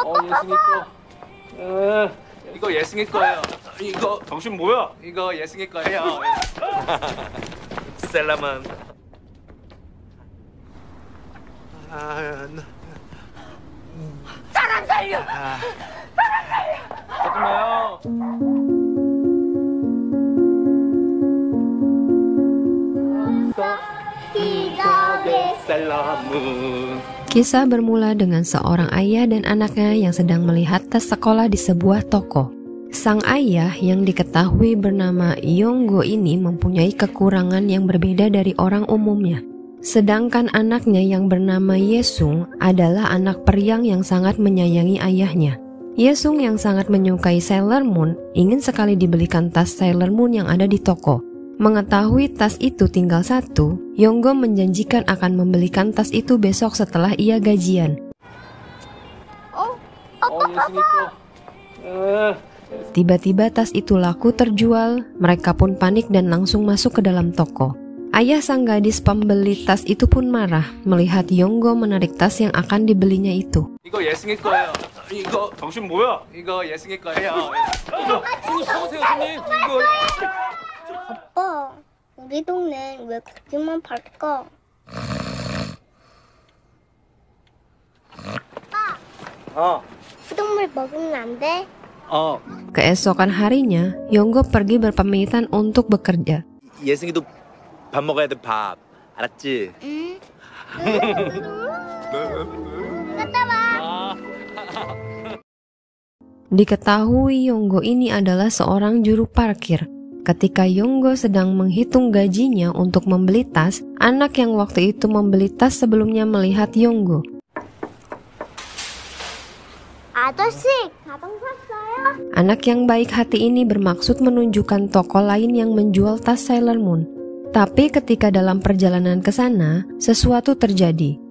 예승이 거. 이거 예승이 거예요. 이거 당신 뭐야? 이거 예승이 거예요. 셀라만. 사람 살려! 하지 마요. Kisah bermula dengan seorang ayah dan anaknya yang sedang melihat tas sekolah di sebuah toko. Sang ayah yang diketahui bernama Yonggo ini mempunyai kekurangan yang berbeda dari orang umumnya. Sedangkan anaknya yang bernama Yesung adalah anak periang yang sangat menyayangi ayahnya. Yesung yang sangat menyukai Sailor Moon ingin sekali dibelikan tas Sailor Moon yang ada di toko. Mengetahui tas itu tinggal satu, Yonggo menjanjikan akan membelikan tas itu besok setelah ia gajian. 예승이 거. Tiba-tiba tas itu laku terjual, mereka pun panik dan langsung masuk ke dalam toko. Ayah sang gadis pembeli tas itu pun marah melihat Yonggo menarik tas yang akan dibelinya itu. 이거 예승이 거예요. 이거 당신 뭐야? 이거 예승이 거예요. 이거 사오세요, 손님. 이거. 아빠, 우리 동네는 왜 고기만 팔까? 수돗물 먹으면 안 돼? Keesokan harinya, Yonggo pergi berpamitan untuk bekerja. 예승이도 밥 먹어야 돼, 밥. 알았지? 응. 갔다 와. Diketahui Yonggo ini adalah seorang juru parkir. Ketika Yonggo sedang menghitung gajinya untuk membeli tas, anak yang waktu itu membeli tas sebelumnya melihat Yonggo. 아저씨, 가방 샀어요? Anak yang baik hati ini bermaksud menunjukkan toko lain yang menjual tas Sailor Moon. Tapi ketika dalam perjalanan ke sana, sesuatu terjadi.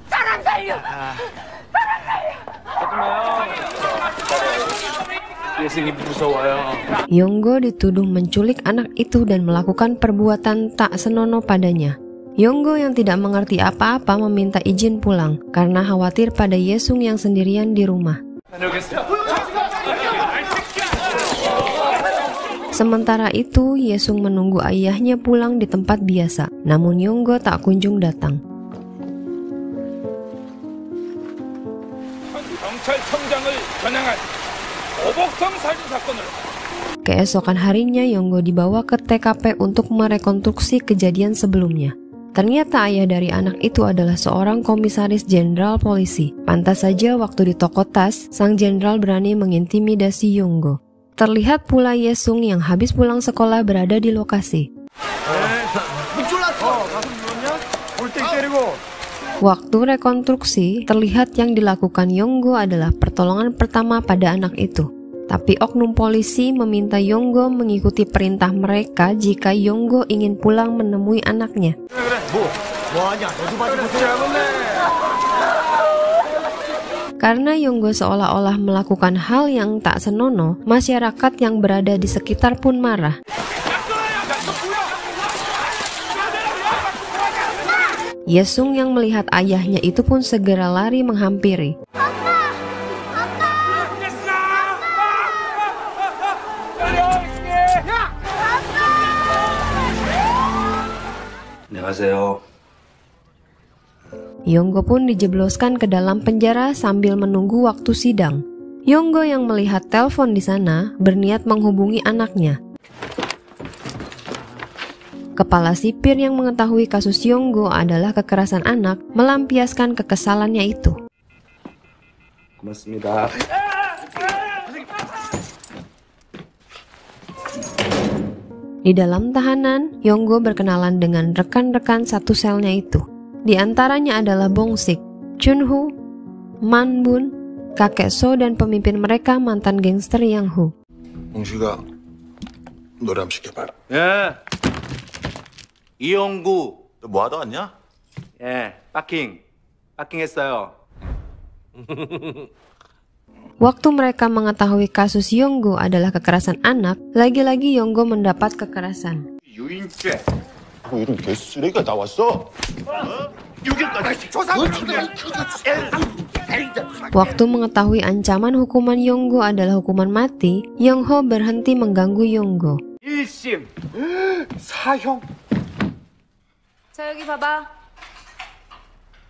사람 살려! 하지 마요. 예승이 무서워요. Yonggo dituduh menculik anak itu dan melakukan perbuatan tak senonoh padanya. Yonggo yang tidak mengerti apa-apa meminta izin pulang karena khawatir pada Yesung yang sendirian di rumah. Sementara itu, Yesung menunggu ayahnya pulang di tempat biasa, namun Yonggo tak kunjung datang. 경찰청장을 겨냥한 오복성 살인 사건을. Keesokan harinya, Yonggo dibawa ke TKP untuk merekonstruksi kejadian sebelumnya. Ternyata ayah dari anak itu adalah seorang komisaris jenderal polisi. Pantas saja waktu di toko tas, sang jenderal berani mengintimidasi Yonggo. Terlihat pula Yesung yang habis pulang sekolah berada di lokasi. Waktu rekonstruksi, terlihat yang dilakukan Yonggo adalah pertolongan pertama pada anak itu. Tapi oknum polisi meminta Yonggo mengikuti perintah mereka jika Yonggo ingin pulang menemui anaknya. Karena Yonggo seolah-olah melakukan hal yang tak senonoh, masyarakat yang berada di sekitar pun marah. Yesung yang melihat ayahnya itu pun segera lari menghampiri. 안녕하세요. Yonggo pun dijebloskan ke dalam penjara sambil menunggu waktu sidang. Yonggo yang melihat telepon di sana berniat menghubungi anaknya. Kepala sipir yang mengetahui kasus Yonggo adalah kekerasan anak melampiaskan kekesalannya itu. 고맙습니다. Di dalam tahanan, Yonggo berkenalan dengan rekan-rekan satu selnya itu. Di antaranya adalah Bongsik, Chunhu, Manbun, kakek So dan pemimpin mereka mantan gangster Yang Hu. 봉식아, 노래 한번 시켜봐라. 예. 이영구. 너 뭐 하다 왔냐? 예. 파킹했어요. Waktu mereka mengetahui kasus Yonggo adalah kekerasan anak, lagi-lagi Yonggo mendapat kekerasan. 유인죄. 뭐 이런 개쓰레기가 나왔어? Waktu mengetahui ancaman hukuman Yonggo adalah hukuman mati, Yongho berhenti mengganggu Yonggo. 1심 사형. 자, 여기 봐봐.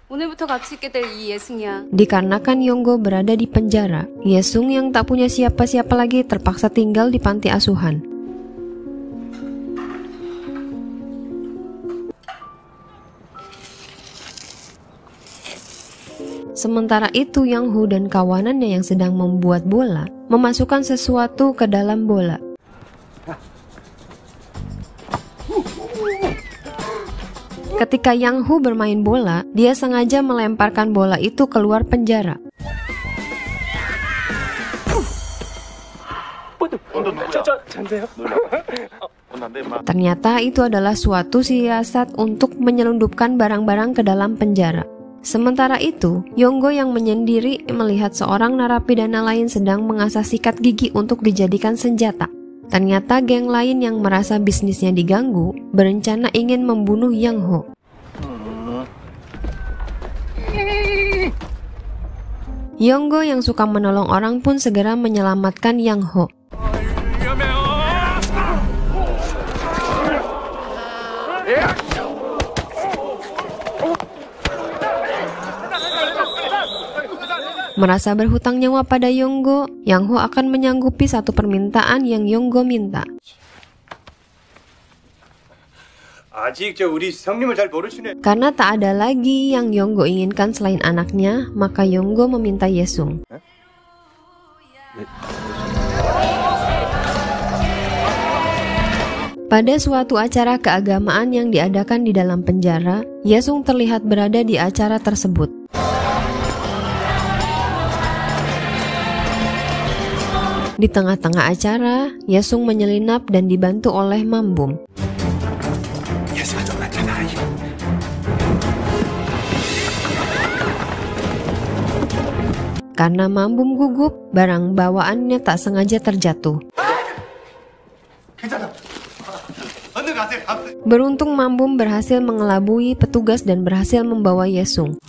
오늘부터 같이 있게 될 이 예승이야. Dikarenakan Yonggo berada di penjara, Yesung yang tak punya siapa-siapa lagi terpaksa tinggal di panti asuhan. Sementara itu Yang Hu dan kawanannya yang sedang membuat bola memasukkan sesuatu ke dalam bola. Ketika Yang Hu bermain bola, dia sengaja melemparkan bola itu keluar penjara. Ternyata itu adalah suatu siasat untuk menyelundupkan barang-barang ke dalam penjara. Sementara itu, Yonggo yang menyendiri melihat seorang narapidana lain sedang mengasah sikat gigi untuk dijadikan senjata. Ternyata geng lain yang merasa bisnisnya diganggu berencana ingin membunuh Yang Ho. Yonggo yang suka menolong orang pun segera menyelamatkan Yang Ho. Merasa berhutang nyawa pada Yonggo, Yang Ho akan menyanggupi satu permintaan yang Yonggo minta. Karena tak ada lagi yang Yonggo inginkan selain anaknya, maka Yonggo meminta Yesung. Pada suatu acara keagamaan yang diadakan di dalam penjara, Yesung terlihat berada di acara tersebut. Di tengah-tengah acara, Yesung menyelinap dan dibantu oleh Mambum. Karena Mambum gugup, barang bawaannya tak sengaja terjatuh. Beruntung Mambum berhasil mengelabui petugas dan berhasil membawa Yesung.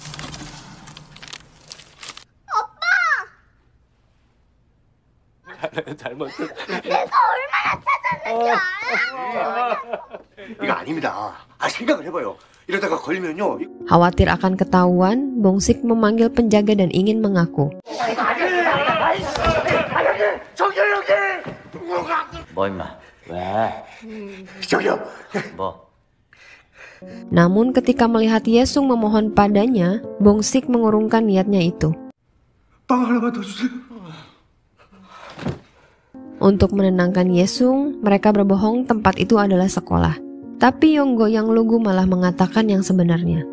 내가 얼마나 찾았는지 알아? 이거 아닙니다. 생각을 해봐요. 이러다가 걸리면요. Khawatir akan ketahuan, Bongsik memanggil penjaga dan ingin mengaku. 뭐 임마? 왜? 저기요. 뭐? Namun ketika melihat Yesung memohon padanya, Bongsik mengurungkan niatnya itu. 빵 하나만 더 주세요. Untuk menenangkan Yesung, mereka berbohong tempat itu adalah sekolah. Tapi Yonggo yang lugu malah mengatakan yang sebenarnya.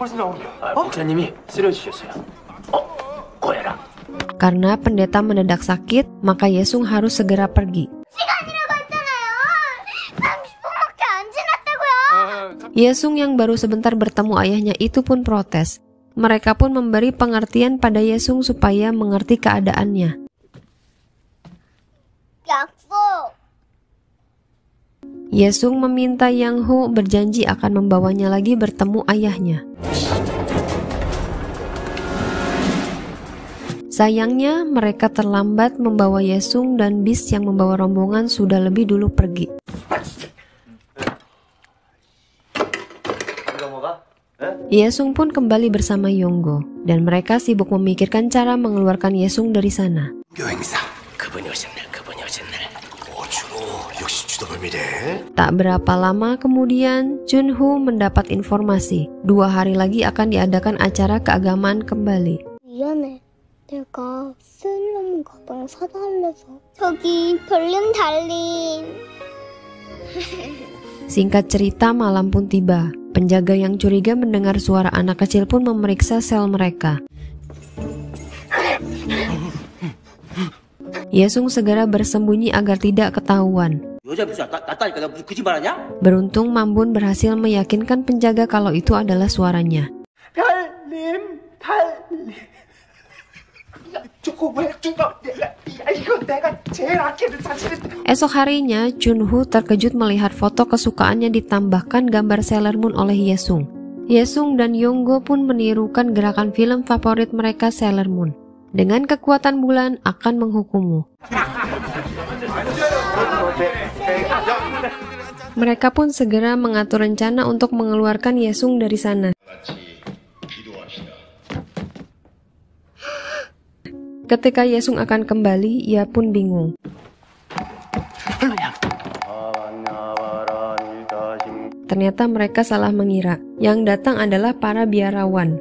목사님이 쓰러지셨어요. 꼬여라. Karena pendeta mendadak sakit, maka Yesung harus segera pergi. 시간이라고 했잖아요. 30분밖에 안 지났다고요. Yesung yang baru sebentar bertemu ayahnya itu pun protes. Mereka pun memberi pengertian pada Yesung supaya mengerti keadaannya. 약속. Yesung meminta Yang Ho berjanji akan membawanya lagi bertemu ayahnya. Sayangnya, mereka terlambat membawa Yesung dan bis yang membawa rombongan sudah lebih dulu pergi. Yesung pun kembali bersama Yonggo, dan mereka sibuk memikirkan cara mengeluarkan Yesung dari sana. 여행사. 그분이 오셨네. 주로 역시 주도범이래. Tak berapa lama kemudian, Junho mendapat informasi 2 hari lagi akan diadakan acara keagamaan kembali. 미안해. 내가 쓸모없는 가방 사달래서. 저기 별님 달님. Singkat cerita, malam pun tiba. Penjaga yang curiga mendengar suara anak kecil pun memeriksa sel mereka. Yesung segera bersembunyi agar tidak ketahuan. Beruntung Mambun berhasil meyakinkan penjaga kalau itu adalah suaranya. Esok harinya, Junho terkejut melihat foto kesukaannya ditambahkan gambar Sailor Moon oleh Yesung. Yesung dan Yonggo pun menirukan gerakan film favorit mereka, Sailor Moon. Dengan kekuatan bulan akan menghukummu. Mereka pun segera mengatur rencana untuk mengeluarkan Yesung dari sana. Ketika Yesung akan kembali, ia pun bingung. Ternyata mereka salah mengira. Yang datang adalah para biarawan.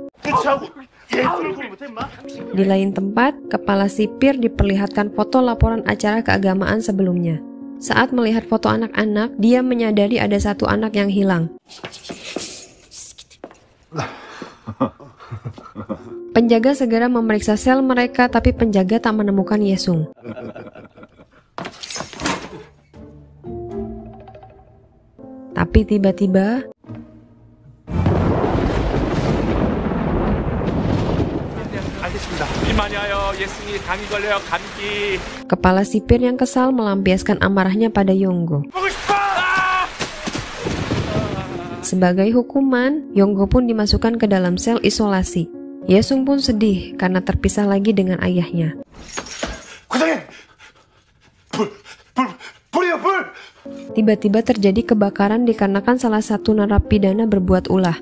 Di lain tempat, kepala sipir diperlihatkan foto laporan acara keagamaan sebelumnya. Saat melihat foto anak-anak, dia menyadari ada satu anak yang hilang. Penjaga segera memeriksa sel mereka, tapi penjaga tak menemukan Yesung. Tapi tiba-tiba, kepala sipir yang kesal melampiaskan amarahnya pada Yonggo. Sebagai hukuman, Yonggo pun dimasukkan ke dalam sel isolasi. Yesung pun sedih karena terpisah lagi dengan ayahnya. Tiba-tiba terjadi kebakaran dikarenakan salah satu narapidana berbuat ulah.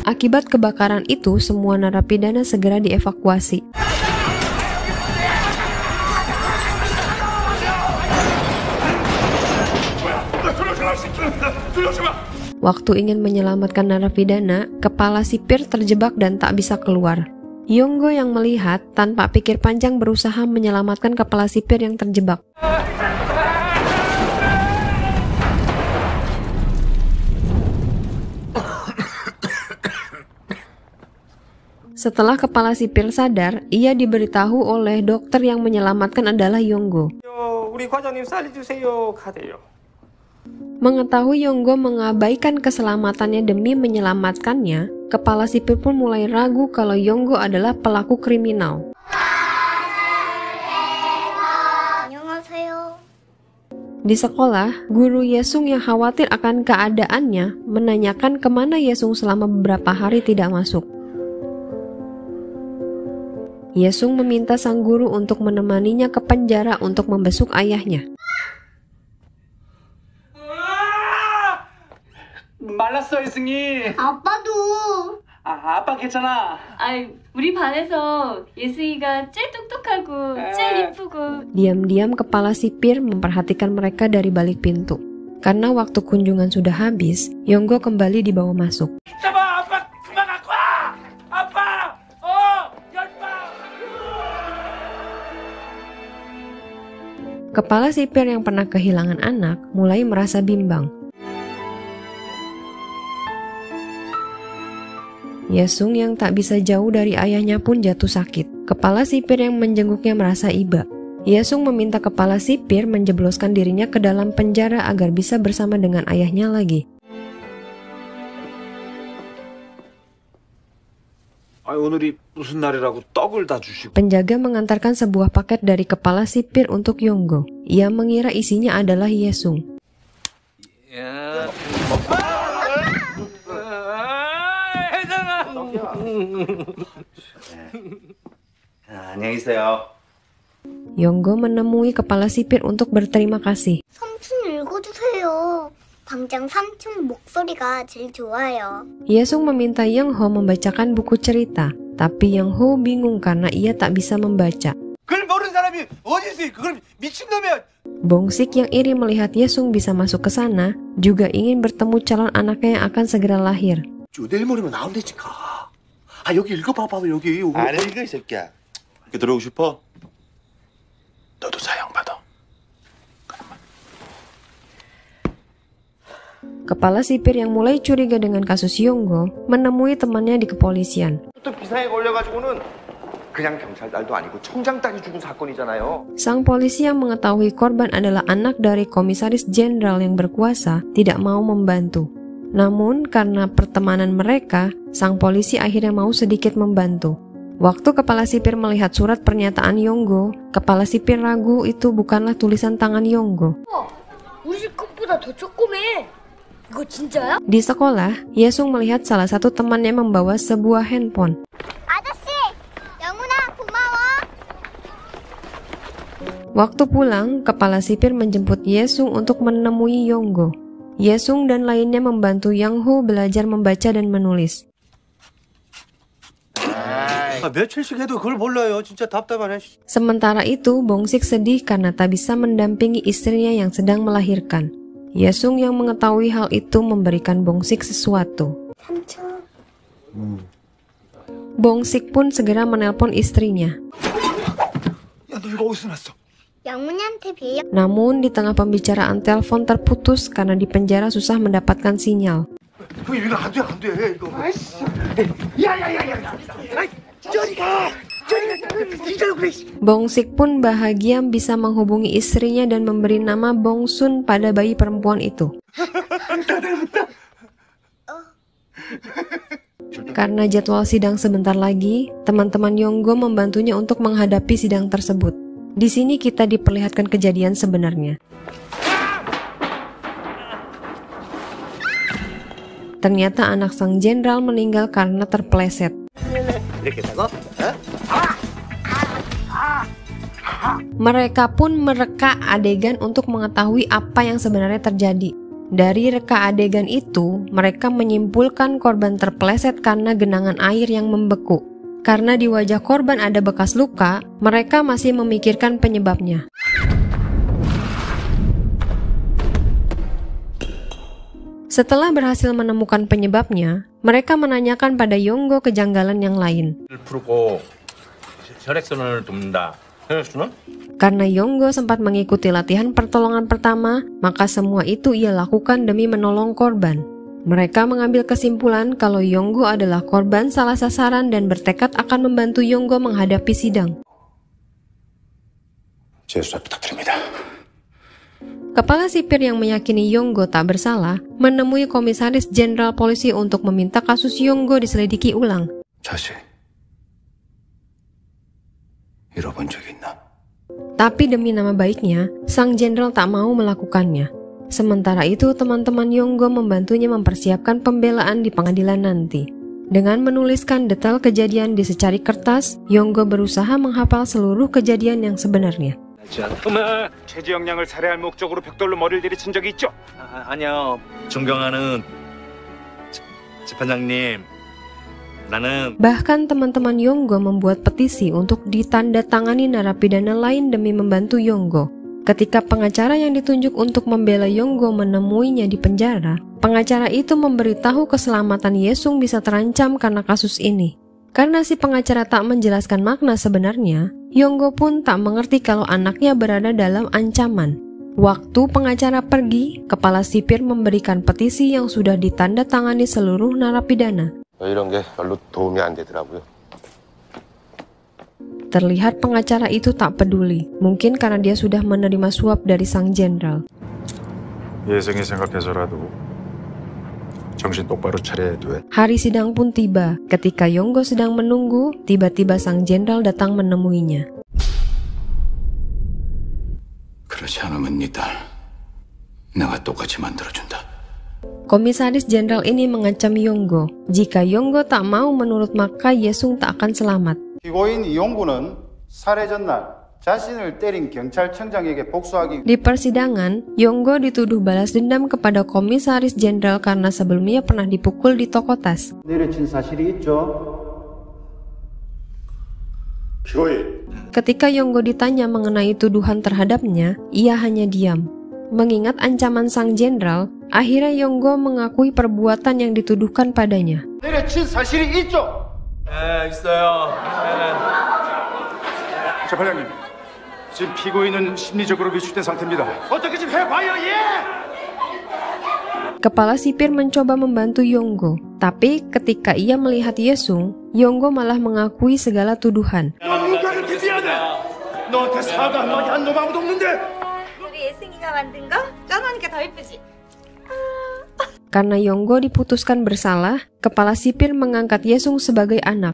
Akibat kebakaran itu, semua narapidana segera dievakuasi. Waktu ingin menyelamatkan narapidana, kepala sipir terjebak dan tak bisa keluar. Yonggo yang melihat, tanpa pikir panjang berusaha menyelamatkan kepala sipir yang terjebak. Setelah kepala sipir sadar, ia diberitahu oleh dokter yang menyelamatkan adalah Yonggo. Mengetahui Yonggo mengabaikan keselamatannya demi menyelamatkannya, kepala sipir pun mulai ragu kalau Yonggo adalah pelaku kriminal. Di sekolah, guru Yesung yang khawatir akan keadaannya menanyakan kemana Yesung selama beberapa hari tidak masuk. Yesung meminta sang guru untuk menemaninya ke penjara untuk membesuk ayahnya. 말랐어 예승이. 아빠도. 아빠 괜찮아. 아이, 우리 반에서 예승이가 제일 똑똑하고 제일 이쁘고. Diam-diam kepala sipir memperhatikan mereka dari balik pintu. Karena waktu kunjungan sudah habis, Yonggo kembali dibawa masuk. 아빠 그만 갖고 와. 아빠. 열파. Kepala sipir yang pernah kehilangan anak mulai merasa bimbang. Yesung yang tak bisa jauh dari ayahnya pun jatuh sakit. Kepala sipir yang menjenguknya merasa iba. Yesung meminta kepala sipir menjebloskan dirinya ke dalam penjara agar bisa bersama dengan ayahnya lagi. Penjaga mengantarkan sebuah paket dari kepala sipir untuk Yonggo. Ia mengira isinya adalah Yesung. 안녕히 계세요. Yonggo menemui kepala sipir untuk berterima kasih. 삼촌 읽어주세요. 당장 삼촌 목소리가 제일 좋아요. Yesung meminta Youngho membacakan buku cerita, tapi Youngho bingung karena ia tak bisa membaca. Bongsik yang iri melihat Yesung bisa masuk ke sana, juga ingin bertemu calon anaknya yang akan segera lahir. 내일 모레면 나온다니까. 여기 읽어봐봐 여기. 안 읽어 이 새끼야. 이렇게 들어오고 싶어? 너도 사형받아. Kepala sipir yang mulai curiga dengan kasus Yonggo menemui temannya di kepolisian. 또 비상에 걸려가지고는 그냥 경찰 딸도 아니고 청장 딸이 죽은 사건이잖아요. Sang polisi yang mengetahui korban adalah anak dari komisaris jenderal yang berkuasa tidak mau membantu. Namun karena pertemanan mereka, sang polisi akhirnya mau sedikit membantu. Waktu kepala sipir melihat surat pernyataan Yonggo, kepala sipir ragu itu bukanlah tulisan tangan Yonggo. Di sekolah, Yesung melihat salah satu temannya membawa sebuah handphone. Waktu pulang, kepala sipir menjemput Yesung untuk menemui Yonggo. Yesung dan lainnya membantu Yang Ho belajar membaca dan menulis. 며칠씩 해도 그걸 몰라요. 진짜 답답하네. Sementara itu, Bongsik sedih karena tak bisa mendampingi istrinya yang sedang melahirkan. Yesung yang mengetahui hal itu memberikan Bongsik sesuatu. Bongsik pun segera menelpon istrinya. 야, 너 이거 어디서 났어? 영훈이한테 빌려. Namun di tengah pembicaraan telepon terputus karena di penjara susah mendapatkan sinyal. 이거 안 돼, 이거. 아이씨. 야야야야. 저리 가. 뒤져요, 그래. Bongsik pun bahagia bisa menghubungi istrinya dan memberi nama Bongsun pada bayi perempuan itu. Karena jadwal sidang sebentar lagi, teman-teman Yonggo membantunya untuk menghadapi sidang tersebut. Di sini kita diperlihatkan kejadian sebenarnya. Ternyata anak sang jenderal meninggal karena terpleset. Mereka pun mereka adegan untuk mengetahui apa yang sebenarnya terjadi. Dari reka adegan itu, mereka menyimpulkan korban terpleset karena genangan air yang membeku. Karena di wajah korban ada bekas luka, mereka masih memikirkan penyebabnya. Setelah berhasil menemukan penyebabnya, mereka menanyakan pada Yonggo kejanggalan yang lain. Karena Yonggo sempat mengikuti latihan pertolongan pertama, maka semua itu ia lakukan demi menolong korban. Mereka mengambil kesimpulan kalau Yonggo adalah korban salah sasaran dan bertekad akan membantu Yonggo menghadapi sidang. Kepala sipir yang meyakini Yonggo tak bersalah menemui komisaris jenderal polisi untuk meminta kasus Yonggo diselidiki ulang. Tapi demi nama baiknya, sang jenderal tak mau melakukannya. Sementara itu, teman-teman Yonggo membantunya mempersiapkan pembelaan di pengadilan nanti. Dengan menuliskan detail kejadian di secari kertas, Yonggo berusaha menghafal seluruh kejadian yang sebenarnya. 최지영 양을 살해할 목적으로 벽돌로 머리를 들이친 적이 있죠? 아니요. 존경하는 재판장님. 나는 Bahkan teman-teman Yonggo membuat petisi untuk ditandatangani narapidana lain demi membantu Yonggo. Ketika pengacara yang ditunjuk untuk membela Yonggo menemuinya di penjara, pengacara itu memberitahu keselamatan Yesung bisa terancam karena kasus ini. Karena si pengacara tak menjelaskan makna sebenarnya, Yonggo pun tak mengerti kalau anaknya berada dalam ancaman. Waktu pengacara pergi, kepala sipir memberikan petisi yang sudah ditandatangani seluruh narapidana. 이런 게 별로 도움이 안 되더라고요. Terlihat pengacara itu tak peduli, mungkin karena dia sudah menerima suap dari sang jenderal. 예성이 생각해서라도 정신 똑바로 차려야 돼. Hari sidang pun tiba. Ketika Yonggo sedang menunggu, tiba-tiba sang jenderal datang menemuinya. 그렇지 않으면 네 딸 내가 똑같이 만들어준다. Komisaris jenderal ini mengancam Yonggo. Jika Yonggo tak mau menurut, maka Yesung tak akan selamat. 피고인 이용구는 살해 전날 자신을 때린 경찰청장에게 복수하기. Di persidangan, Yonggo dituduh balas dendam kepada komisaris jenderal karena sebelumnya pernah dipukul di toko tas. 내려친 사실이 있죠. 피고인. Ketika Yonggo ditanya mengenai tuduhan terhadapnya, ia hanya diam. Mengingat ancaman sang jenderal, akhirnya Yonggo mengakui perbuatan yang dituduhkan padanya. 내려친 사실이 있죠. 있어요. 재판장님, 지금 피고인은 심리적으로 위축된 상태입니다. 어떻게 좀 해봐요, 예! Kepala sipir mencoba membantu Yonggo, tapi ketika ia melihat Yesung, Yonggo malah mengakui segala tuduhan. 너 누가 그렇게 미안해? 너한테 사과 한마디 한 놈 아무도 없는데? 우리 예승이가 만든 거? 짠하니까 더 예쁘지? Karena Yonggo diputuskan bersalah, kepala sipir mengangkat Yesung sebagai anak.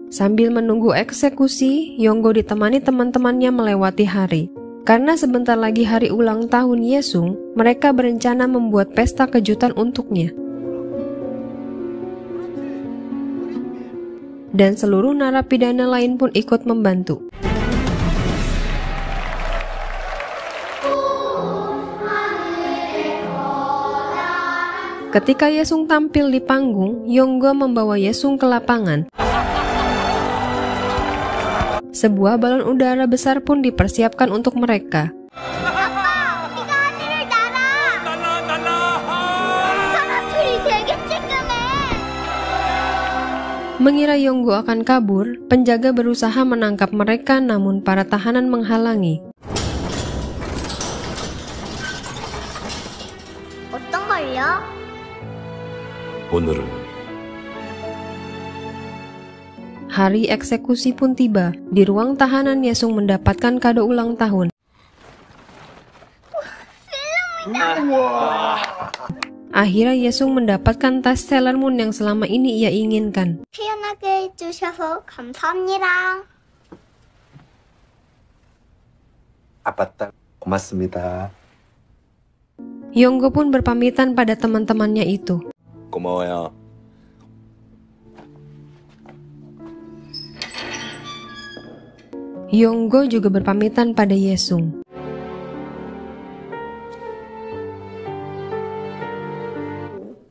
Sambil menunggu eksekusi, Yonggo ditemani teman-temannya melewati hari. Karena sebentar lagi hari ulang tahun Yesung, mereka berencana membuat pesta kejutan untuknya. Dan seluruh narapidana lain pun ikut membantu. Ketika Yesung tampil di panggung, Yonggo membawa Yesung ke lapangan. Sebuah balon udara besar pun dipersiapkan untuk mereka. Mengira Yonggo akan kabur, penjaga berusaha menangkap mereka namun para tahanan menghalangi. 어떤 걸요? 오늘은 Hari eksekusi pun tiba. Di ruang tahanan Yesung mendapatkan kado ulang tahun. Akhirnya Yesung mendapatkan tas Sailor Moon yang selama ini ia inginkan. 태어나게 해주셔서 감사합니다. 아빠딸 고맙습니다. Yonggo pun berpamitan pada teman-temannya itu. 고마워요. Yonggo juga berpamitan pada Yesung.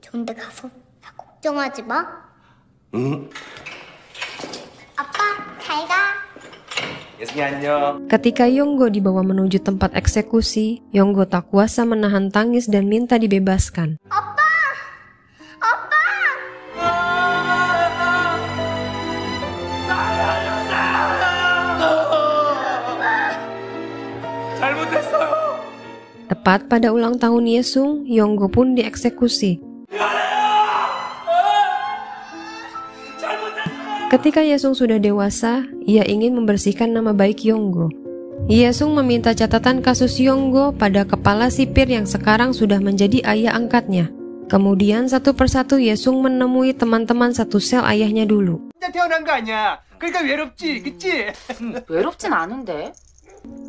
좋은데 가서 나 걱정하지 마. 아빠 잘 가. 예승이 안녕. Ketika Yonggo dibawa menuju tempat eksekusi, Yonggo tak kuasa menahan tangis dan minta dibebaskan. Tepat pada ulang tahun Yesung, Yonggo pun dieksekusi. Ketika Yesung sudah dewasa, ia ingin membersihkan nama baik Yonggo. Yesung meminta catatan kasus Yonggo pada kepala sipir yang sekarang sudah menjadi ayah angkatnya. Kemudian satu persatu Yesung menemui teman-teman satu sel ayahnya dulu. 태어난 거 아니야. 그러니까 외롭지, 그치? 외롭진 않은데.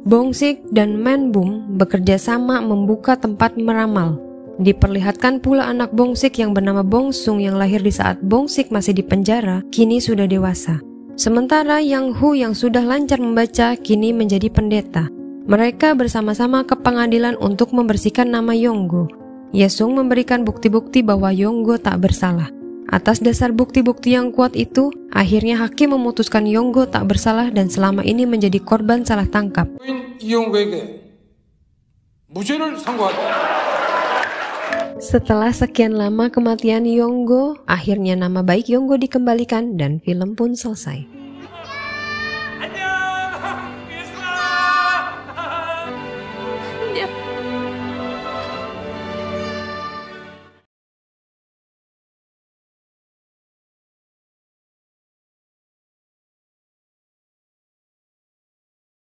Bongsik dan Manbum bekerja sama membuka tempat meramal. Diperlihatkan pula anak Bongsik yang bernama Bongsung yang lahir di saat Bongsik masih di penjara, kini sudah dewasa. Sementara Yang Hu yang sudah lancar membaca, kini menjadi pendeta. Mereka bersama-sama ke pengadilan untuk membersihkan nama Yonggo. Yesung memberikan bukti-bukti bahwa Yonggo tak bersalah. Atas dasar bukti-bukti yang kuat itu, akhirnya hakim memutuskan Yonggo tak bersalah dan selama ini menjadi korban salah tangkap. Setelah sekian lama kematian Yonggo, akhirnya nama baik Yonggo dikembalikan dan film pun selesai.